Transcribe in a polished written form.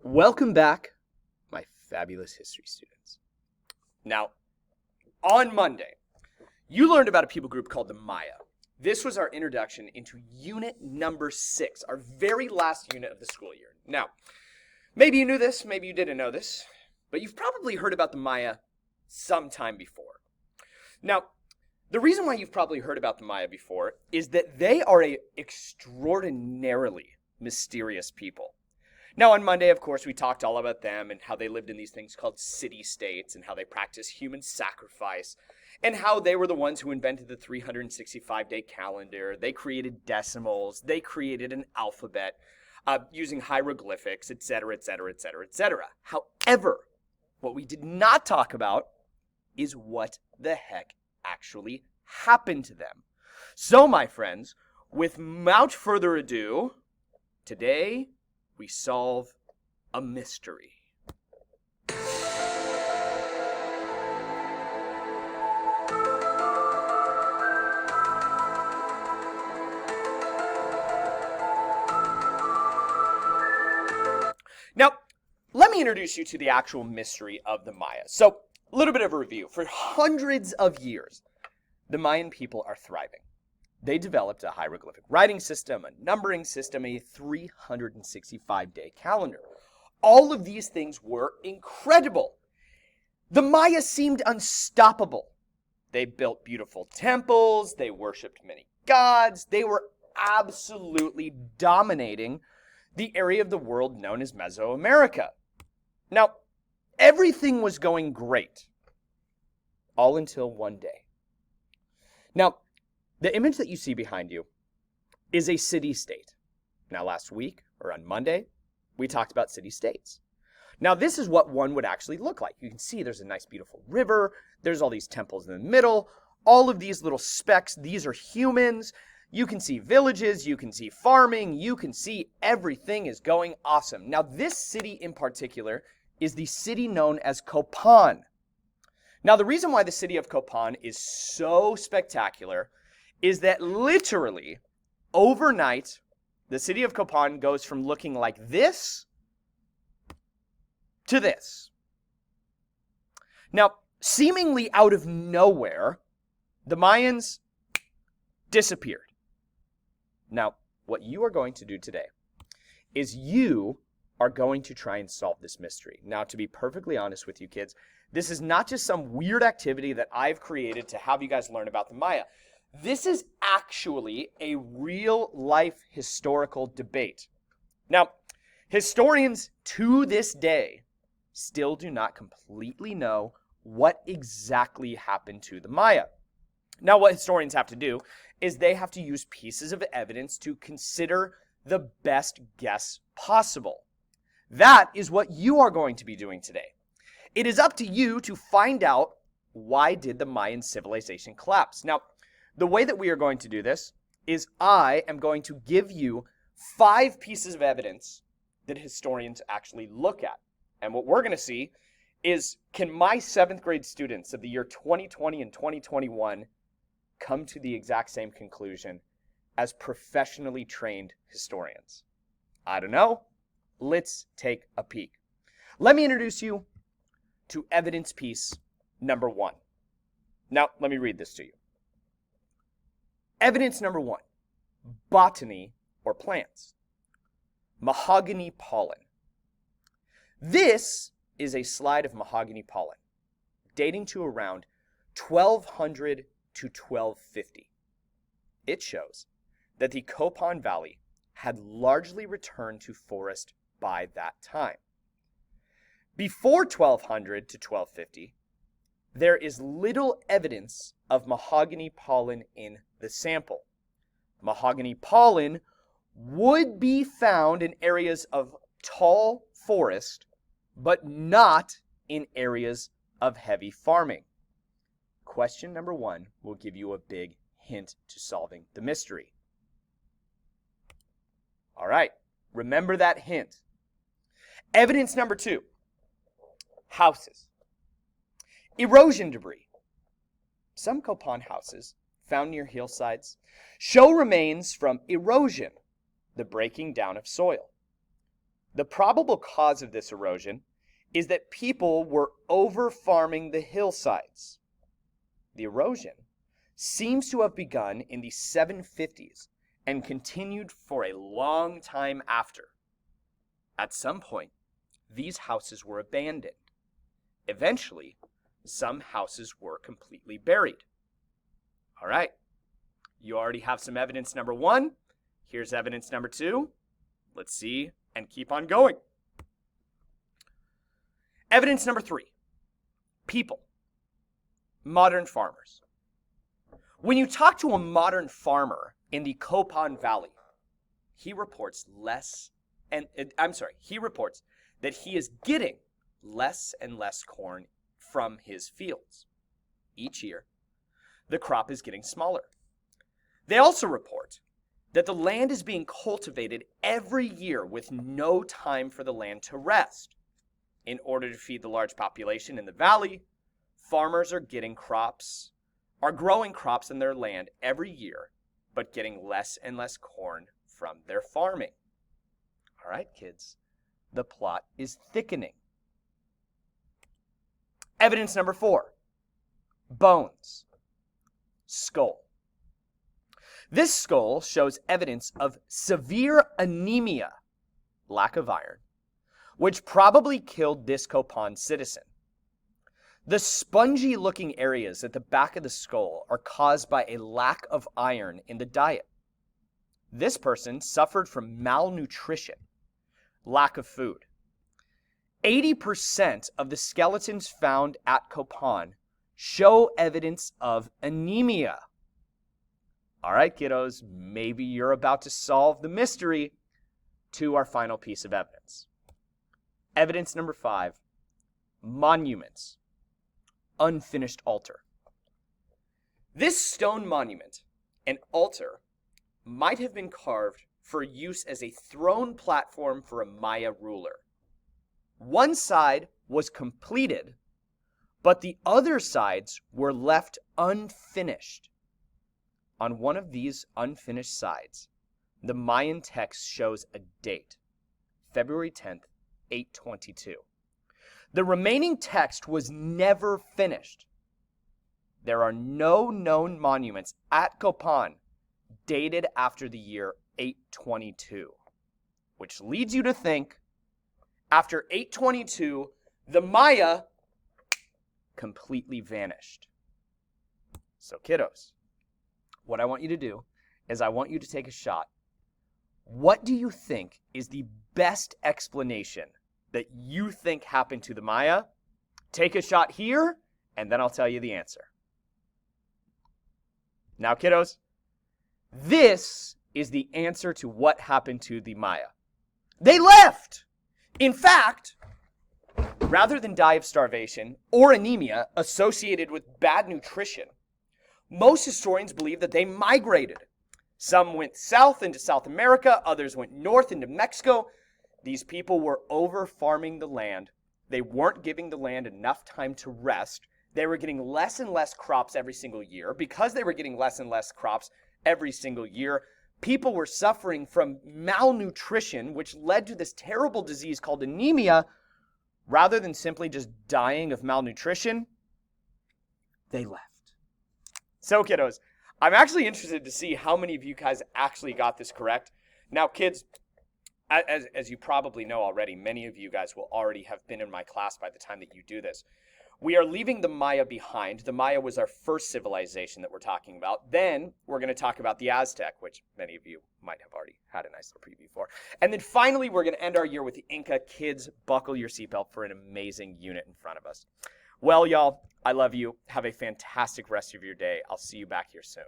Welcome back, my fabulous history students. Now, on Monday, you learned about a people group called the Maya. This was our introduction into unit number 6, our very last unit of the school year. Now, maybe you knew this, maybe you didn't know this, but you've probably heard about the Maya sometime before. Now, the reason why you've probably heard about the Maya before is that they are an extraordinarily mysterious people. Now, on Monday, of course, we talked all about them and how they lived in these things called city-states and how they practiced human sacrifice and how they were the ones who invented the 365-day calendar. They created decimals. They created an alphabet using hieroglyphics, etc., etc., etc., etc. However, what we did not talk about is what the heck actually happened to them. So, my friends, without further ado, today we solve a mystery. Now, let me introduce you to the actual mystery of the Maya. So, a little bit of a review. For hundreds of years, the Mayan people are thriving. They developed a hieroglyphic writing system, a numbering system, a 365-day calendar. All of these things were incredible. The Maya seemed unstoppable. They built beautiful temples. They worshipped many gods. They were absolutely dominating the area of the world known as Mesoamerica. Now, everything was going great, all until one day. Now, the image that you see behind you is a city-state. Now, last week, or on Monday, we talked about city-states. Now, this is what one would actually look like. You can see there's a nice, beautiful river. There's all these temples in the middle. All of these little specks, these are humans. You can see villages. You can see farming. You can see everything is going awesome. Now, this city in particular is the city known as Copan. Now, the reason why the city of Copan is so spectacular is that literally, overnight, the city of Copan goes from looking like this to this. Now, seemingly out of nowhere, the Mayans disappeared. Now, what you are going to do today is you are going to try and solve this mystery. Now, to be perfectly honest with you kids, this is not just some weird activity that I've created to have you guys learn about the Maya. This is actually a real-life historical debate. Now, historians to this day still do not completely know what exactly happened to the Maya. Now, what historians have to do is they have to use pieces of evidence to consider the best guess possible. That is what you are going to be doing today. It is up to you to find out, why did the Mayan civilization collapse? Now, the way that we are going to do this is I am going to give you 5 pieces of evidence that historians actually look at. And what we're going to see is, can my 7th grade students of the year 2020 and 2021 come to the exact same conclusion as professionally trained historians? I don't know. Let's take a peek. Let me introduce you to evidence piece number 1. Now, let me read this to you. Evidence number 1, botany or plants. Mahogany pollen. This is a slide of mahogany pollen dating to around 1200 to 1250. It shows that the Copan Valley had largely returned to forest by that time. Before 1200 to 1250, there is little evidence of mahogany pollen in the sample. Mahogany pollen would be found in areas of tall forest, but not in areas of heavy farming. Question number 1 will give you a big hint to solving the mystery. All right, remember that hint. Evidence number 2, houses. Erosion debris. Some Copan houses found near hillsides show remains from erosion, the breaking down of soil. The probable cause of this erosion is that people were over-farming the hillsides. The erosion seems to have begun in the 750s and continued for a long time after. At some point, these houses were abandoned. Eventually, some houses were completely buried. All right, you already have some evidence number 1. Here's evidence number 2. Let's see and keep on going. Evidence number 3. People. Modern farmers. When you talk to a modern farmer in the Copan Valley, he reports that he is getting less and less corn from his fields. Each year, the crop is getting smaller. They also report that the land is being cultivated every year with no time for the land to rest. In order to feed the large population in the valley, farmers are growing crops in their land every year, but getting less and less corn from their farming. All right, kids, the plot is thickening. Evidence number 4, bones, skull. This skull shows evidence of severe anemia, lack of iron, which probably killed this Copan citizen. The spongy-looking areas at the back of the skull are caused by a lack of iron in the diet. This person suffered from malnutrition, lack of food. 80% of the skeletons found at Copan show evidence of anemia. All right, kiddos, maybe you're about to solve the mystery to our final piece of evidence. Evidence number 5, monuments, unfinished altar. This stone monument, an altar, might have been carved for use as a throne platform for a Maya ruler. One side was completed, but the other sides were left unfinished. On one of these unfinished sides, the Mayan text shows a date, February 10th, 822. The remaining text was never finished. There are no known monuments at Copan dated after the year 822, which leads you to think, after 822, the Maya completely vanished. So kiddos, what I want you to do is I want you to take a shot. What do you think is the best explanation that you think happened to the Maya? Take a shot here, and then I'll tell you the answer. Now, kiddos, this is the answer to what happened to the Maya. They left! In fact, rather than die of starvation or anemia associated with bad nutrition, most historians believe that they migrated. Some went south into South America, others went north into Mexico. These people were over-farming the land. They weren't giving the land enough time to rest. They were getting less and less crops every single year. Because they were getting less and less crops every single year, people were suffering from malnutrition, which led to this terrible disease called anemia. Rather than simply just dying of malnutrition, they left. So, kiddos, I'm actually interested to see how many of you guys actually got this correct. Now, kids, as you probably know already, many of you guys will already have been in my class by the time that you do this. We are leaving the Maya behind. The Maya was our first civilization that we're talking about. Then we're going to talk about the Aztec, which many of you might have already had a nice little preview for. And then finally, we're going to end our year with the Inca. Kids, buckle your seatbelt for an amazing unit in front of us. Well, y'all, I love you. Have a fantastic rest of your day. I'll see you back here soon.